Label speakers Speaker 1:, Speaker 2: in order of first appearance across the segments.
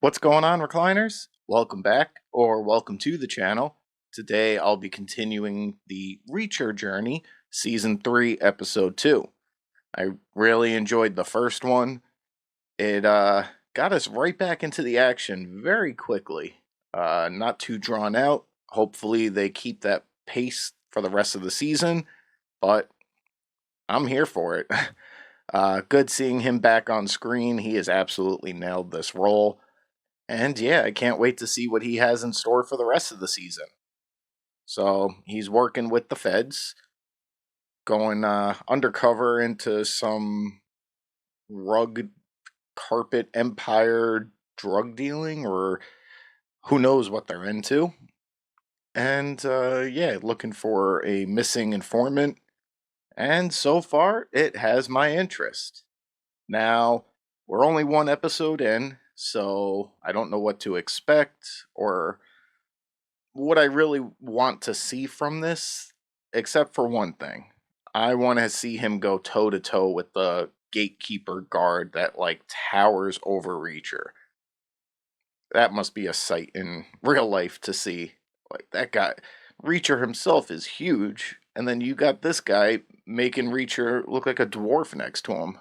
Speaker 1: What's going on, recliners? Welcome back, or welcome to the channel. Today I'll be continuing the Reacher journey, Season 3, Episode 2. I really enjoyed the first one. It got us right back into the action very quickly. Not too drawn out. Hopefully they keep that pace for the rest of the season, but I'm here for it. Good seeing him back on screen. He has absolutely nailed this role. And yeah, I can't wait to see what he has in store for the rest of the season. So he's working with the feds, going undercover into some rug carpet empire drug dealing, or who knows what they're into. And yeah, looking for a missing informant. And so far, it has my interest. Now, we're only one episode in, so I don't know what to expect or what I really want to see from this, except for one thing. I want to see him go toe to toe with the gatekeeper guard that towers over Reacher. That must be a sight in real life to see. That guy, Reacher himself is huge, and then you got this guy making Reacher look like a dwarf next to him.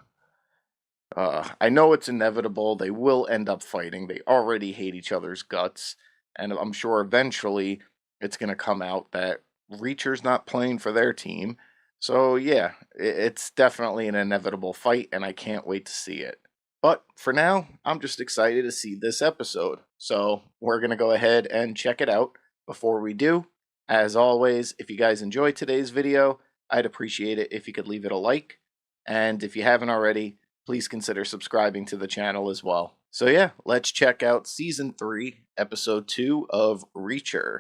Speaker 1: I know it's inevitable. They will end up fighting. They already hate each other's guts. And I'm sure eventually it's going to come out that Reacher's not playing for their team. So yeah, it's definitely an inevitable fight, and I can't wait to see it. But for now, I'm just excited to see this episode. So we're going to go ahead and check it out. Before we do, as always, if you guys enjoyed today's video, I'd appreciate it if you could leave it a like. And if you haven't already, please consider subscribing to the channel as well. So yeah, let's check out Season 3, Episode 2 of Reacher.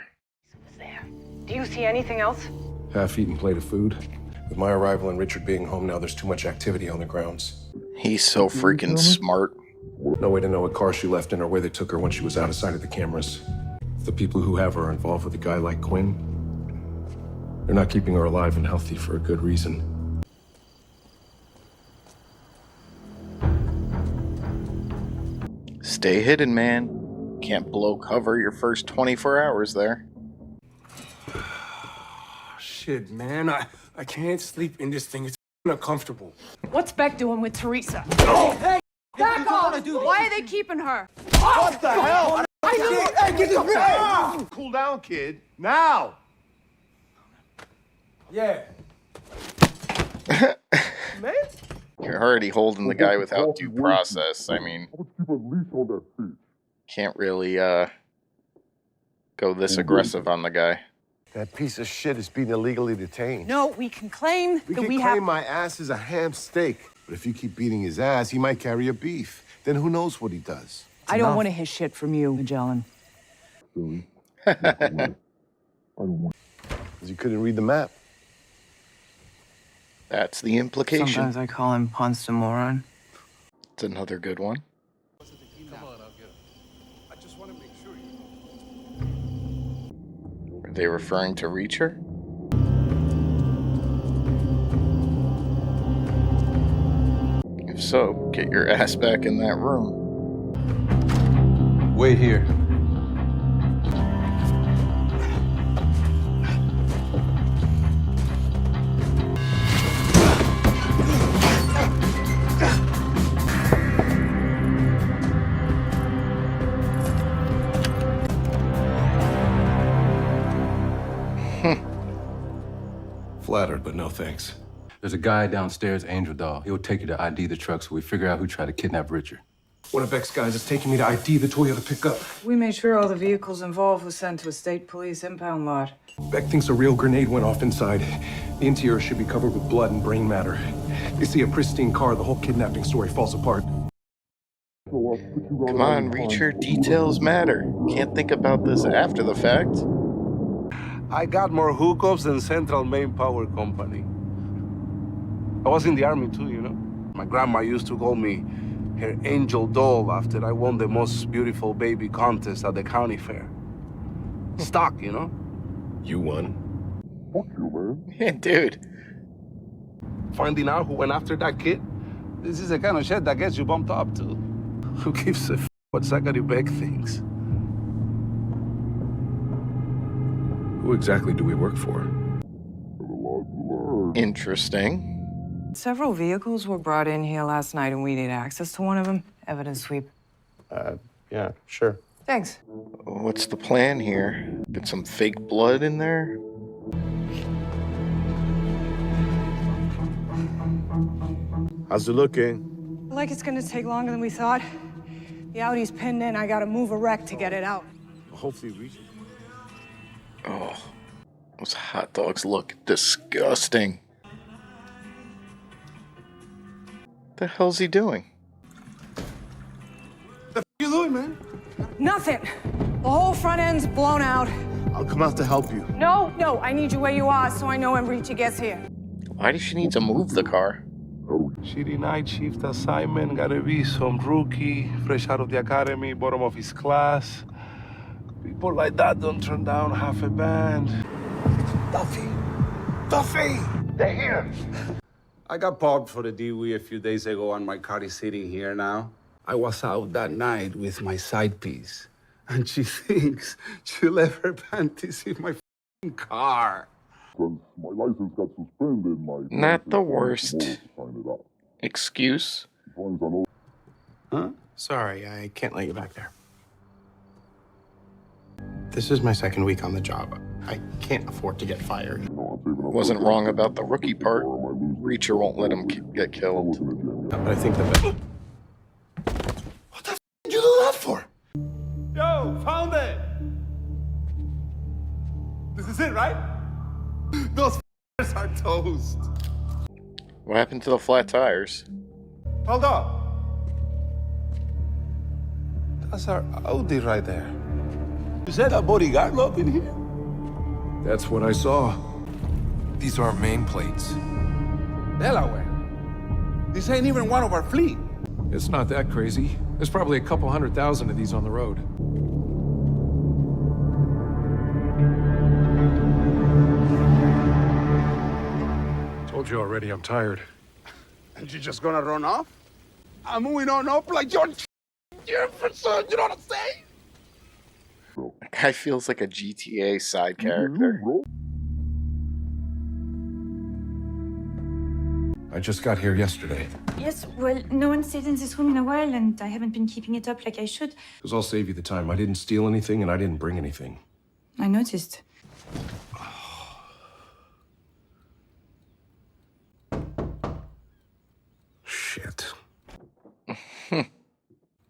Speaker 2: There. Do you see anything else?
Speaker 3: Half-eaten plate of food. With my arrival and Richard being home now, there's too much activity on the grounds.
Speaker 1: He's so freaking smart.
Speaker 3: No way to know what car she left in or where they took her when she was out of sight of the cameras. If the people who have her are involved with a guy like Quinn, they're not keeping her alive and healthy for a good reason.
Speaker 1: Stay hidden, man. Can't blow cover your first 24 hours there.
Speaker 4: Shit, man. I can't sleep in this thing. It's uncomfortable.
Speaker 2: What's Beck doing with Teresa?
Speaker 4: Oh! Hey!
Speaker 2: Back off! Why are they keeping her?
Speaker 4: What the hell? Hey, get this bitch!
Speaker 5: Cool down, kid. Now!
Speaker 4: Yeah. Man?
Speaker 1: You're already holding the guy without due process. I mean, can't really go this aggressive on the guy.
Speaker 5: That piece of shit is being illegally detained.
Speaker 2: No, we can claim
Speaker 5: We
Speaker 2: that
Speaker 5: can
Speaker 2: we
Speaker 5: claim
Speaker 2: have...
Speaker 5: my ass is a ham steak. But if you keep beating his ass, he might carry a beef. Then who knows what he does?
Speaker 2: I don't want to hear shit from you, Magellan.
Speaker 5: Because you couldn't read the map.
Speaker 1: That's the implication.
Speaker 6: Sometimes I call him Ponce de Moron.
Speaker 1: It's another good one. Are they referring to Reacher? If so, get your ass back in that room.
Speaker 3: Wait here. Flattered, but no thanks.
Speaker 7: There's a guy downstairs, Angel Doll. He'll take you to ID the truck so we figure out who tried to kidnap Richard.
Speaker 3: One of Beck's guys is taking me to ID the Toyota pickup.
Speaker 6: We made sure all the vehicles involved was sent to a state police impound lot.
Speaker 3: Beck thinks a real grenade went off inside. The interior should be covered with blood and brain matter. They see a pristine car, the whole kidnapping story falls apart.
Speaker 1: Come on, Reacher, details matter. Can't think about this after the fact.
Speaker 8: I got more hookups than Central Main Power Company. I was in the army too, you know. My grandma used to call me her angel doll after I won the most beautiful baby contest at the county fair. Stock, you know.
Speaker 3: You won.
Speaker 5: Fuck you, man.
Speaker 1: Yeah, dude.
Speaker 8: Finding out who went after that kid, this is the kind of shit that gets you bumped up to. Who gives a what Zachary Beck thinks.
Speaker 3: Who exactly do we work for?
Speaker 1: Interesting.
Speaker 6: Several vehicles were brought in here last night, and we need access to one of them. Evidence sweep.
Speaker 9: Yeah, sure.
Speaker 6: Thanks.
Speaker 1: What's the plan here? Get some fake blood in there?
Speaker 5: How's it looking?
Speaker 2: Like it's gonna take longer than we thought. The Audi's pinned in. I gotta move a wreck to get it out.
Speaker 5: Hopefully reach.
Speaker 1: Oh, those hot dogs look disgusting. What the hell's he doing?
Speaker 8: What you doing, man?
Speaker 2: Nothing. The whole front end's blown out.
Speaker 5: I'll come out to help you.
Speaker 2: No, I need you where you are so I know when Richie gets here.
Speaker 1: Why does she need to move the car?
Speaker 8: Shitty night shift assignment, gotta be some rookie, fresh out of the academy, bottom of his class. People like that don't turn down half a band. Duffy! They're here!
Speaker 9: I got popped for the DWI a few days ago, and my car is sitting here now. I was out that night with my side piece, and she thinks she left her panties in my f***ing car.
Speaker 10: My license got suspended.
Speaker 1: Not the worst excuse.
Speaker 9: Huh?
Speaker 4: Sorry, I can't let you back there. This is my second week on the job. I can't afford to get fired.
Speaker 1: Wasn't wrong about the rookie part. Reacher won't let him get killed.
Speaker 4: But I think the
Speaker 8: What the f did you do that for? Yo, found it! This is it, right? Those f***ers are toast.
Speaker 1: What happened to the flat tires?
Speaker 8: Hold up. That's our Audi right there. You said that bodyguard love in here?
Speaker 3: That's what I saw. These aren't main plates.
Speaker 8: Delaware. This ain't even one of our fleet.
Speaker 3: It's not that crazy. There's probably a couple 100,000 of these on the road. Told you already, I'm tired.
Speaker 8: And you're just gonna run off? I'm moving on up like John Jefferson, you know what I'm saying?
Speaker 1: That guy feels like a GTA side character.
Speaker 3: I just got here yesterday.
Speaker 11: Yes, well, no one stayed in this room in a while, and I haven't been keeping it up like I should.
Speaker 3: Because I'll save you the time. I didn't steal anything, and I didn't bring anything.
Speaker 11: I noticed.
Speaker 5: Shit.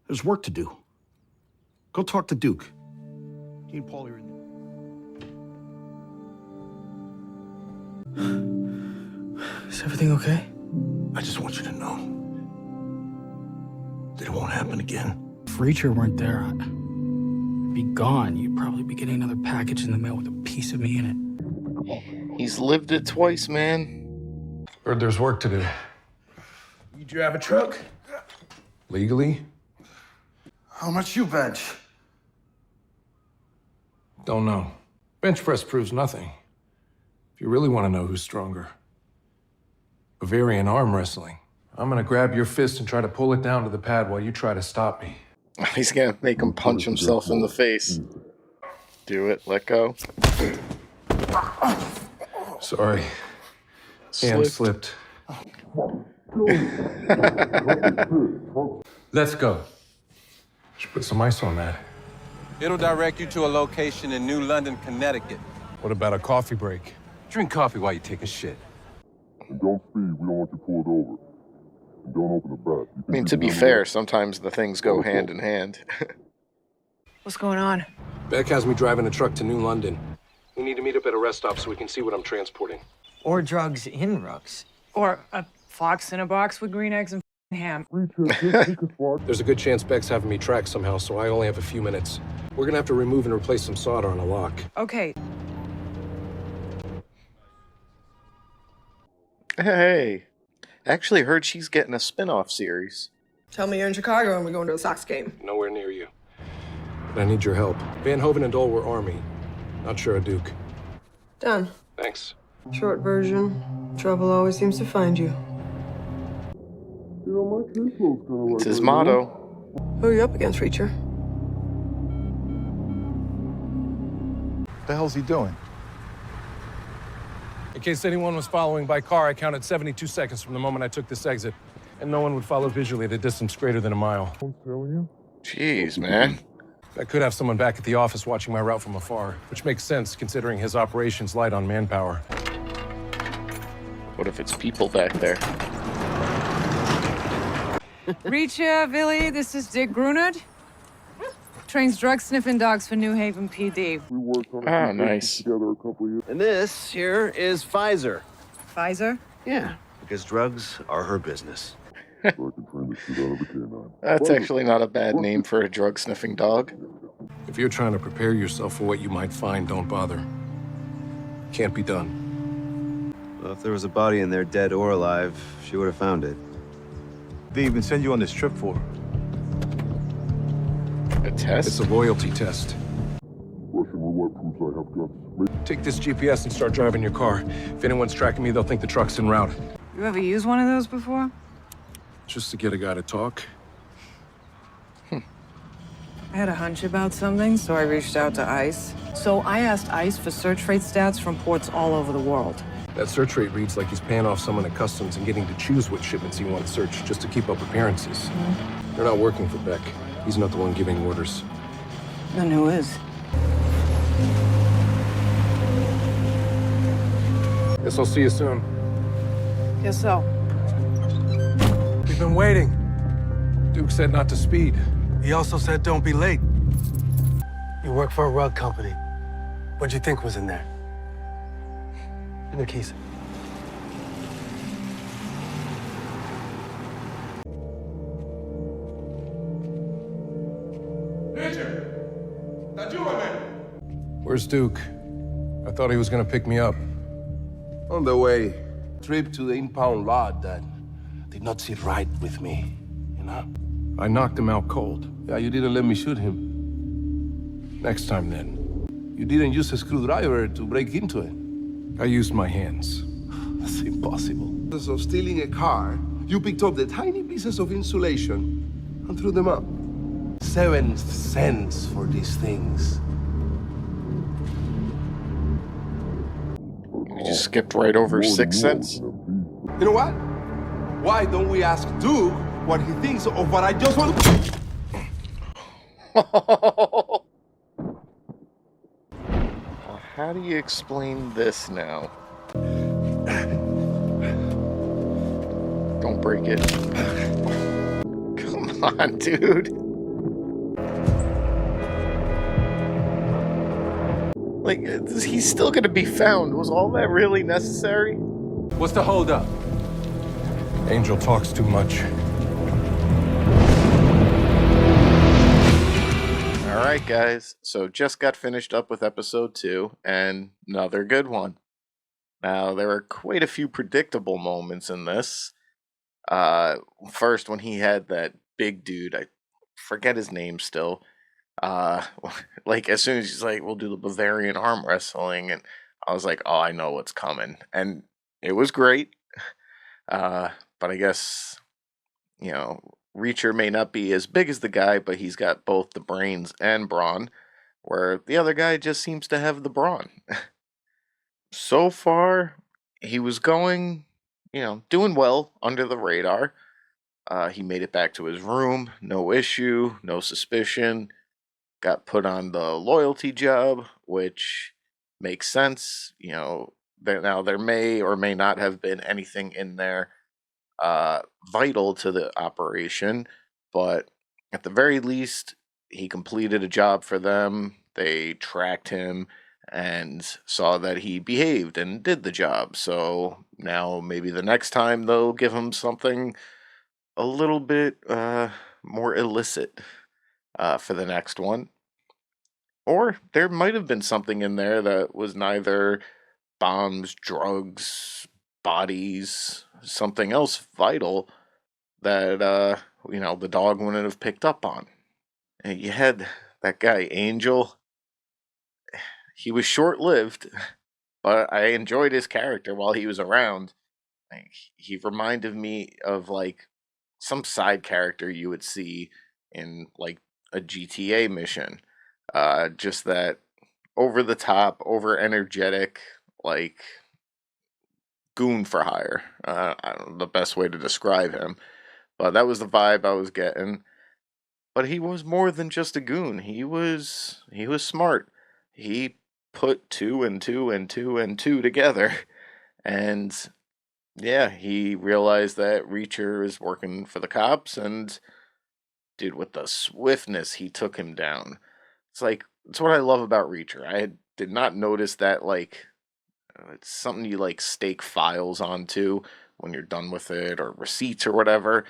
Speaker 5: There's work to do. Go talk to Duke. He and Paul are in there.
Speaker 4: Is everything okay?
Speaker 5: I just want you to know that it won't happen again.
Speaker 12: If Reacher weren't there, I'd be gone. You'd probably be getting another package in the mail with a piece of me in it.
Speaker 1: He's lived it twice, man.
Speaker 3: Heard there's work to do.
Speaker 8: You drive a truck?
Speaker 3: Legally?
Speaker 8: How much you bench?
Speaker 3: Don't know. Bench press proves nothing. If you really want to know who's stronger. Bavarian arm wrestling. I'm gonna grab your fist and try to pull it down to the pad while you try to stop me.
Speaker 1: He's gonna make him punch himself in the face. Do it, let go.
Speaker 3: Sorry. Hand slipped. Let's go. Should put some ice on that.
Speaker 7: It'll direct you to a location in New London, Connecticut.
Speaker 3: What about a coffee break?
Speaker 7: Drink coffee while you take a shit.
Speaker 10: And don't speed, we don't want you pulled over. And don't open the back.
Speaker 1: I mean, to be fair, sometimes the things go hand in hand.
Speaker 6: What's going on?
Speaker 3: Beck has me driving a truck to New London. We need to meet up at a rest stop so we can see what I'm transporting.
Speaker 6: Or drugs in rugs.
Speaker 2: Or a fox in a box with green eggs and ham.
Speaker 3: There's a good chance Beck's having me tracked somehow, so I only have a few minutes. We're gonna have to remove and replace some solder on a lock.
Speaker 2: Okay.
Speaker 1: Hey, actually heard she's getting a spin-off series.
Speaker 6: Tell me you're in Chicago and we're going to a Sox game.
Speaker 3: Nowhere near you. But I need your help. Van Hoven and Dole were Army. Not sure a Duke.
Speaker 6: Done.
Speaker 3: Thanks.
Speaker 6: Short version. Trouble always seems to find you.
Speaker 10: You know, my kid looks kind of like
Speaker 1: It's his
Speaker 10: her,
Speaker 1: motto.
Speaker 13: Who are you up against, Reacher?
Speaker 14: What the hell's he doing?
Speaker 3: In case anyone was following by car, I counted 72 seconds from the moment I took this exit. And no one would follow visually at a distance greater than a mile.
Speaker 1: Jeez, man.
Speaker 3: I could have someone back at the office watching my route from afar, which makes sense considering his operations light on manpower.
Speaker 1: What if it's people back there?
Speaker 6: Reacher, Billy, this is Dick Grunert. Trains drug-sniffing dogs for New Haven PD.
Speaker 10: We worked on
Speaker 1: Ah, nice.
Speaker 10: together a couple of years.
Speaker 15: And this here is Pfizer.
Speaker 6: Pfizer?
Speaker 15: Yeah, because drugs are her business.
Speaker 10: So I can train the shit out of a canine.
Speaker 1: That's actually not a bad name for a drug-sniffing dog.
Speaker 3: If you're trying to prepare yourself for what you might find, don't bother. Can't be done.
Speaker 15: Well, if there was a body in there, dead or alive, she would have found it.
Speaker 14: They even send you on this trip for?
Speaker 1: A test?
Speaker 3: It's a loyalty test.
Speaker 10: Russian roulette proves I have guts.
Speaker 3: Take this GPS and start driving your car. If anyone's tracking me, they'll think the truck's en route.
Speaker 6: You ever used one of those before?
Speaker 3: Just to get a guy to talk.
Speaker 6: I had a hunch about something, so I reached out to ICE. So I asked ICE for search rate stats from ports all over the world.
Speaker 3: That search rate reads like he's paying off someone at customs and getting to choose what shipments he wants searched just to keep up appearances. They're not working for Beck. He's not the one giving orders.
Speaker 6: Then who is?
Speaker 3: Guess I'll see you soon.
Speaker 6: Guess so.
Speaker 3: We've been waiting. Duke said not to speed.
Speaker 4: He also said don't be late. You work for a rug company. What'd you think was in there? In the keys.
Speaker 3: Where's Duke? I thought he was gonna pick me up.
Speaker 8: On the way, trip to the impound lot that did not sit right with me, you know?
Speaker 3: I knocked him out cold.
Speaker 8: Yeah, you didn't let me shoot him.
Speaker 3: Next time then.
Speaker 8: You didn't use a screwdriver to break into it.
Speaker 3: I used my hands.
Speaker 8: That's impossible. Instead of stealing a car, you picked up the tiny pieces of insulation and threw them up. 7 cents for these things.
Speaker 1: You just skipped right over 6 cents.
Speaker 8: You know what? Why don't we ask Duke what he thinks of what I just want to...
Speaker 1: How do you explain this now? Don't break it. Come on, dude. Like, he's still gonna be found. Was all that really necessary?
Speaker 3: What's the holdup? Angel talks too much.
Speaker 1: Alright, guys. So, just got finished up with episode 2, and another good one. Now, there were quite a few predictable moments in this. First, when he had that big dude, I forget his name still. Like, as soon as he's like, we'll do the Bavarian arm wrestling, and I was like, oh, I know what's coming. And it was great. But I guess, you know, Reacher may not be as big as the guy, but he's got both the brains and brawn, where the other guy just seems to have the brawn. So far, he was going, you know, doing well under the radar. He made it back to his room, no issue, no suspicion. Got put on the loyalty job, which makes sense. You know, there may or may not have been anything in there vital to the operation, but at the very least, he completed a job for them. They tracked him and saw that he behaved and did the job. So now maybe the next time they'll give him something a little bit more illicit for the next one. Or there might have been something in there that was neither bombs, drugs, bodies, something else vital that, you know, the dog wouldn't have picked up on. And you had that guy, Angel. He was short-lived, but I enjoyed his character while he was around. Like, he reminded me of, like, some side character you would see in like a GTA mission. Just that over the top, over energetic, like goon for hire. I don't know the best way to describe him, but that was the vibe I was getting. But he was more than just a goon. He was smart. He put two and two and two and two together, and yeah, he realized that Reacher is working for the cops, and dude, with the swiftness he took him down. It's like it's what I love about Reacher. I did not notice that like it's something you like stake files onto when you're done with it or receipts or whatever.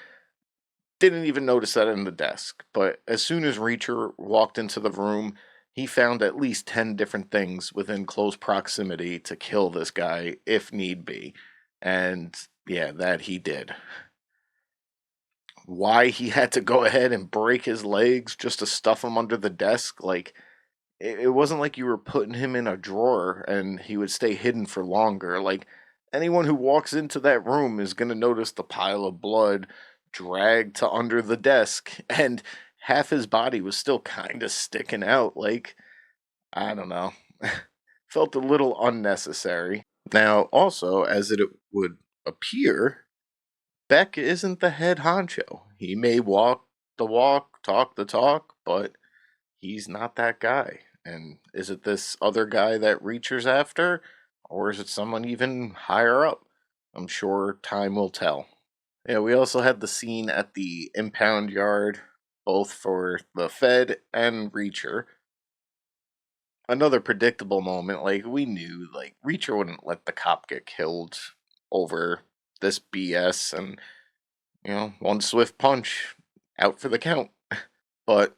Speaker 1: Didn't even notice that in the desk. But as soon as Reacher walked into the room, he found at least 10 different things within close proximity to kill this guy if need be. And yeah, that he did. Why he had to go ahead and break his legs just to stuff him under the desk, like it wasn't like you were putting him in a drawer and he would stay hidden for longer. Like anyone who walks into that room is going to notice the pile of blood dragged to under the desk and half his body was still kind of sticking out. Like, I don't know. Felt a little unnecessary. Now, also, as it would appear, Beck isn't the head honcho. He may walk the walk, talk the talk, but he's not that guy. And is it this other guy that Reacher's after? Or is it someone even higher up? I'm sure time will tell. Yeah, we also had the scene at the impound yard, both for the Fed and Reacher. Another predictable moment, like we knew, like Reacher wouldn't let the cop get killed over this BS, and one swift punch, out for the count. But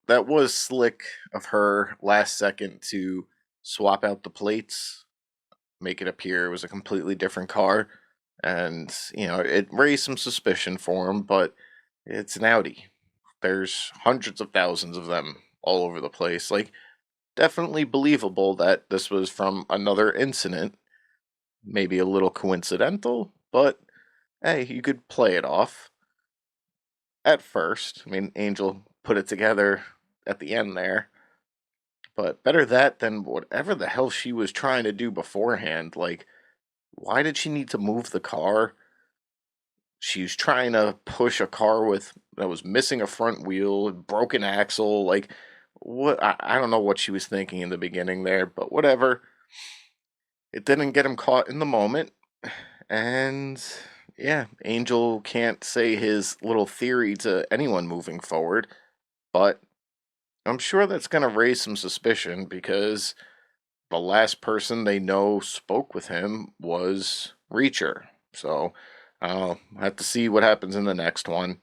Speaker 1: that was slick of her last second to swap out the plates, make it appear it was a completely different car. And, it raised some suspicion for him, but it's an Audi. There's hundreds of thousands of them all over the place. Like, definitely believable that this was from another incident. Maybe a little coincidental, but hey, you could play it off at first. I mean, Angel put it together at the end there. But better that than whatever the hell she was trying to do beforehand. Like, why did she need to move the car? She was trying to push a car that was missing a front wheel, broken axle. Like, what? I don't know what she was thinking in the beginning there, but whatever. It didn't get him caught in the moment. And yeah, Angel can't say his little theory to anyone moving forward, but I'm sure that's going to raise some suspicion because the last person they know spoke with him was Reacher. So I'll have to see what happens in the next one.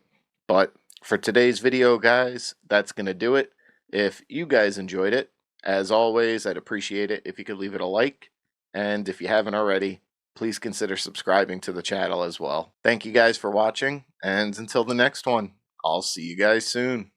Speaker 1: But for today's video, guys, that's going to do it. If you guys enjoyed it, as always, I'd appreciate it if you could leave it a like. And if you haven't already, please consider subscribing to the channel as well. Thank you guys for watching, and until the next one, I'll see you guys soon.